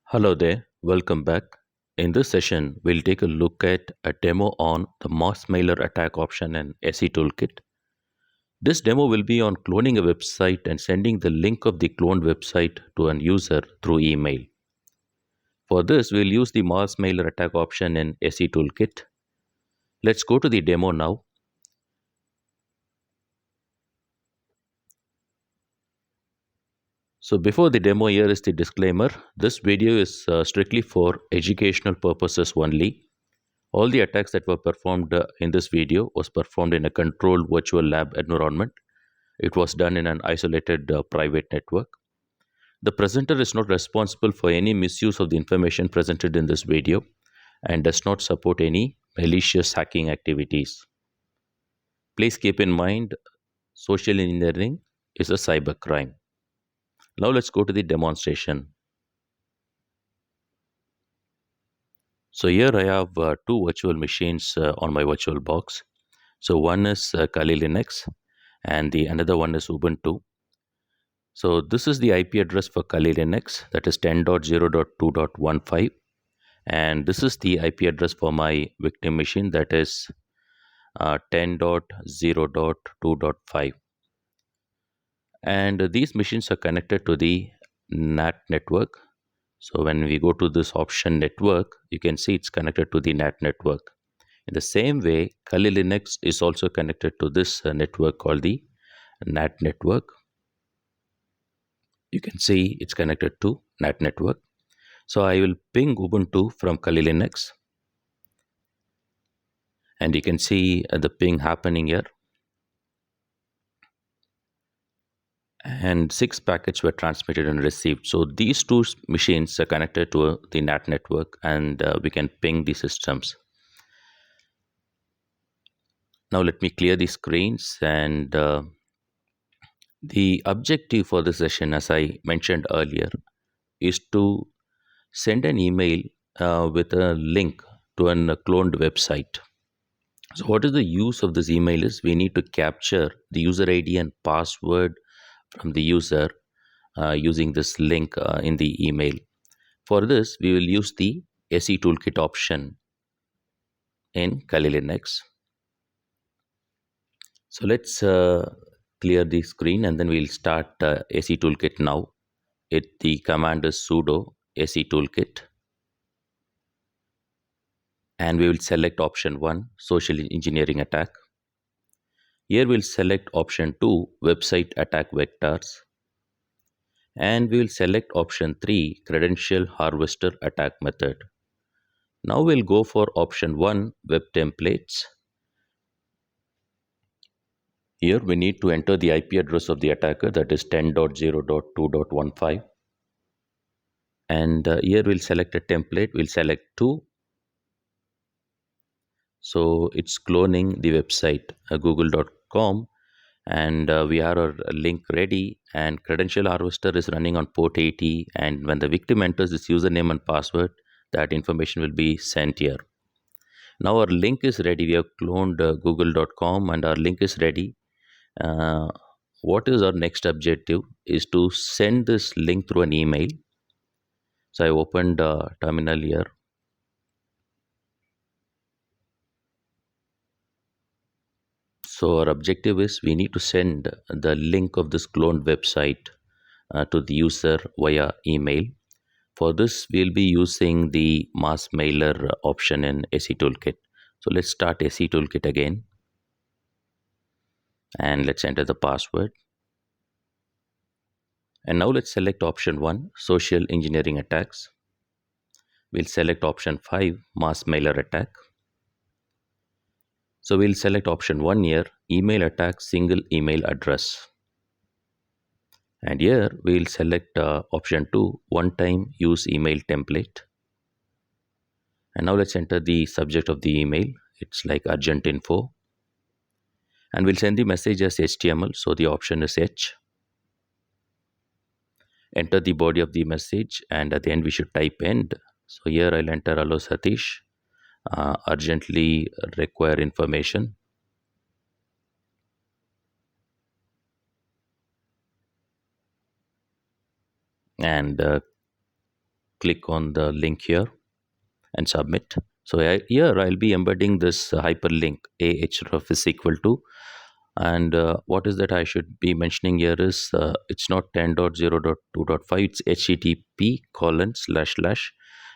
Hello there, welcome back. In this session, we'll take a look at a demo on the mass mailer attack option in SE Toolkit. This demo will be on cloning a website and sending the link of the cloned website to an user through email. For this, we'll use the mass mailer attack option in SE Toolkit. Let's go to the demo now. So before the demo, here is the disclaimer. This video is strictly for educational purposes only. All the attacks that were performed in this video was performed in a controlled virtual lab environment. It was done in an isolated private network. The presenter is not responsible for any misuse of the information presented in this video and does not support any malicious hacking activities. Please keep in mind, social engineering is a cybercrime. Now let's go to the demonstration. So here I have two virtual machines on my virtual box. So one is Kali Linux and the another one is Ubuntu. So this is the IP address for Kali Linux, that is 10.0.2.15, and this is the IP address for my victim machine, that is 10.0.2.5. And these machines are connected to the NAT network. So when we go to this option network, you can see it's connected to the NAT network. In the same way, Kali Linux is also connected to this network called the NAT network. You can see it's connected to NAT network. So I will ping Ubuntu from Kali Linux, and you can see the ping happening here. And 6 packets were transmitted and received. So these two machines are connected to the NAT network, and we can ping the systems. Now let me clear the screens, and the objective for this session, as I mentioned earlier, is to send an email with a link to a cloned website. So what is the use of this email is we need to capture the user ID and password from the user using this link in the email. For this, we will use the SE Toolkit option in Kali Linux. So let's clear the screen, and then we'll start SE Toolkit now. The command is sudo SE Toolkit, and we will select option 1, social engineering attack. Here we'll select option 2, website attack vectors, and we will select option 3, credential harvester attack method. Now we'll go for option 1, web templates. Here we need to enter the IP address of the attacker, that is 10.0.2.15, and here we'll select a template. We'll select 2. So it's cloning the website google.com, and we have our link ready, and credential harvester is running on port 80, and when the victim enters this username and password, that information will be sent here. Now our link is ready. We have cloned google.com and our link is ready. What is our next objective is to send this link through an email. So I opened terminal here. So our objective is we need to send the link of this cloned website to the user via email. For this, we'll be using the mass mailer option in SE Toolkit. So let's start SE Toolkit again, and let's enter the password. And now let's select option 1, social engineering attacks. We'll select option 5, mass mailer attack. So we'll select option 1 here, email attack single email address. And here we'll select option 2, one-time use email template. And now let's enter the subject of the email. It's like urgent info. And we'll send the message as HTML. So the option is H. Enter the body of the message, and at the end we should type end. So here I'll enter hello Satish. Urgently require information. And click on the link here and submit. So here I'll be embedding this hyperlink ahref is equal to, and what is that I should be mentioning here is it's not 10.0.2.5, it's http colon slash slash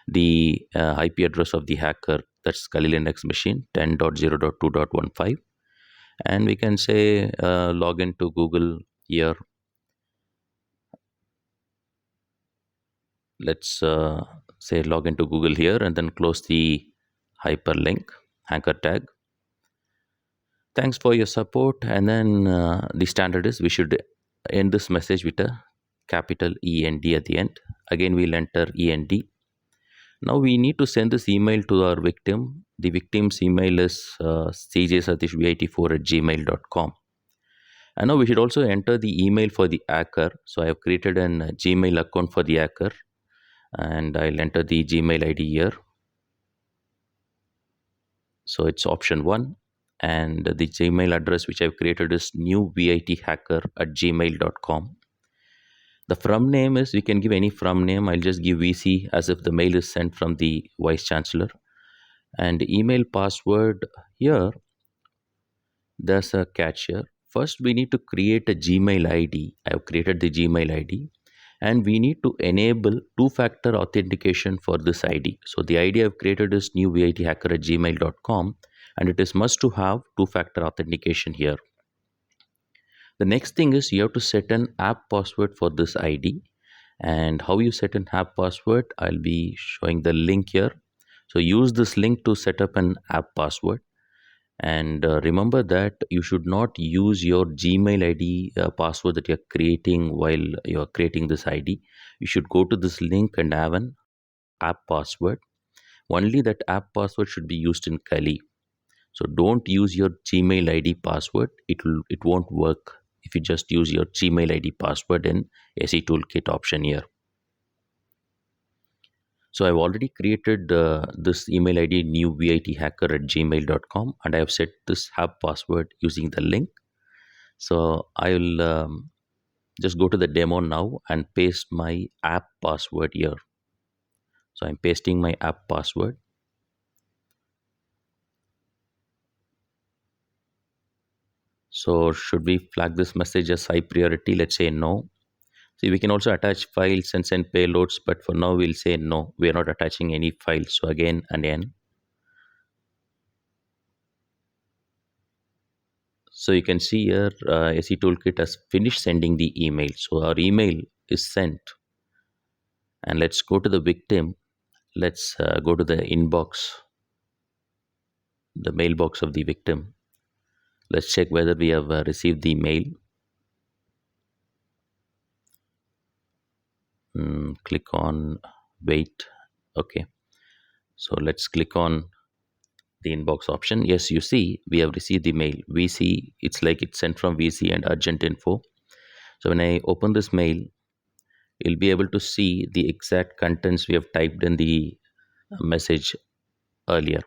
the IP address of the hacker, that's Kali Linux machine 10.0.2.15, and we can say log into Google here. Let's say log into Google here and then close the hyperlink anchor tag. Thanks for your support. And then the standard is we should end this message with a capital END at the end. Again, we'll enter END. Now we need to send this email to our victim. The victim's email is cjsatishvit4@gmail.com. And now we should also enter the email for the hacker. So I have created an Gmail account for the hacker, and I'll enter the Gmail ID here. So it's option 1, and the Gmail address which I've created is newvithacker@gmail.com. The from name is, we can give any from name. I'll just give VC as if the mail is sent from the Vice Chancellor. And email password here, there's a catch here. First, we need to create a Gmail ID. I've created the Gmail ID, and we need to enable two-factor authentication for this ID. So the ID I've created is newvithacker@gmail.com, and it is must to have two-factor authentication here. The next thing is you have to set an app password for this ID. And how you set an app password, I'll be showing the link here. So use this link to set up an app password. And remember that you should not use your Gmail ID password that you're creating while you're creating this ID. You should go to this link and have an app password. Only that app password should be used in Kali. So don't use your Gmail ID password. It won't work if you just use your Gmail ID password in SE Toolkit option here. So I've already created this email ID newvithacker@gmail.com, and I have set this app password using the link. So I will just go to the demo now and paste my app password here. So I'm pasting my app password. So should we flag this message as high priority? Let's say no. See, we can also attach files and send payloads, but for now we'll say no. We are not attaching any files. So again and again. So you can see here SE Toolkit has finished sending the email. So our email is sent. And let's go to the victim. Let's go to the inbox, the mailbox of the victim. Let's check whether we have received the mail. Click on wait. Okay. So let's click on the inbox option. Yes, you see we have received the mail. VC, it's like it's sent from VC and urgent info. So when I open this mail, you'll be able to see the exact contents we have typed in the message earlier.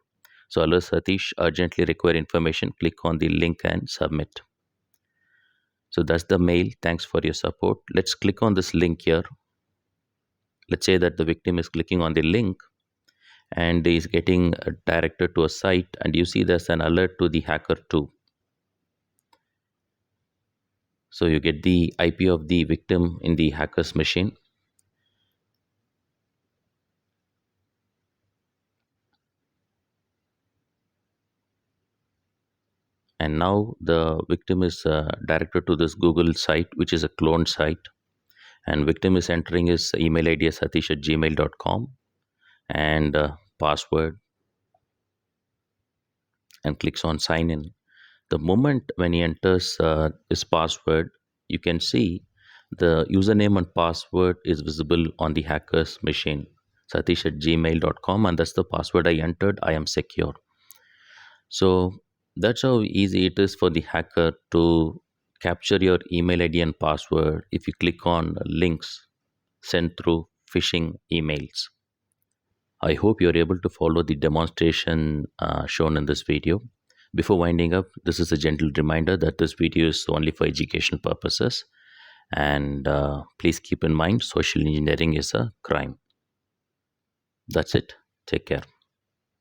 So hello Satish, urgently require information. Click on the link and submit. So that's the mail. Thanks for your support. Let's click on this link here. Let's say that the victim is clicking on the link and is getting directed to a site, and you see there's an alert to the hacker too. So you get the IP of the victim in the hacker's machine. And now the victim is directed to this Google site, which is a cloned site. And victim is entering his email ID as satish@gmail.com and password, and clicks on sign in. The moment when he enters his password, you can see the username and password is visible on the hacker's machine, satish@gmail.com, and that's the password I entered. I am secure. So that's how easy it is for the hacker to capture your email ID and password if you click on links sent through phishing emails. I hope you're able to follow the demonstration shown in this video. Before winding up, this is a gentle reminder that this video is only for educational purposes, and please keep in mind social engineering is a crime. That's it. Take care.